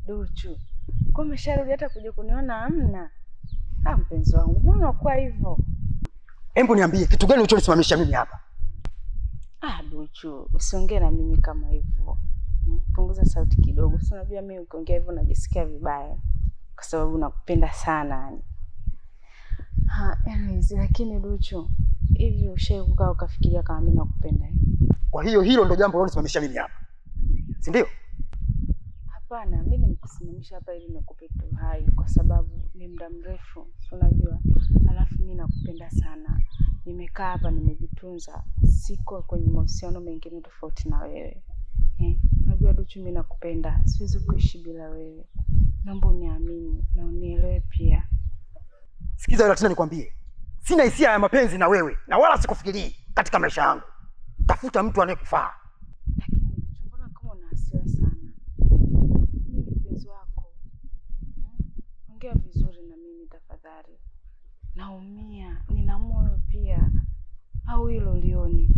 Duchu, kwa umesharudi hata kuja kuniona hamna? Mpenzi wangu, mbona unakuwa hivyo? Hebu niambie kitu gani ulichonisimamisha mimi hapa? Duchu, usiongee na mimi kama hivyo. Punguza sauti kidogo. Si unajua mimi ukiongea hivyo najisikia vibaya kwa sababu nakupenda sana yani. Anyways, lakini Duchu, hivi ushaikukaa ukafikiria kama mimi nakupenda? Kwa hiyo hilo ndio jambo lilonisimamisha mimi hapa. Si ndio? Hapana, mimi nimekusimamisha hapa ili nikupe tu hai kwa sababu ni muda mrefu, unajua. Alafu mimi nakupenda sana. Nimekaa hapa nimejitunza, siko kwenye mahusiano mengine tofauti na wewe. Unajua Duchu, mimi nakupenda. Siwezi kuishi bila wewe. Naomba uniamini na unielewe pia. Sikiza wewe tena nikwambie. Sina hisia ya mapenzi na wewe na wala sikufikirii katika maisha yangu. Tafuta mtu anayekufaa. Lakini mbona kama una hasira sana? Mimi ni mpenzi wako. Ongea vizuri na mimi tafadhali. Naumia, nina moyo pia. Au hilo lioni?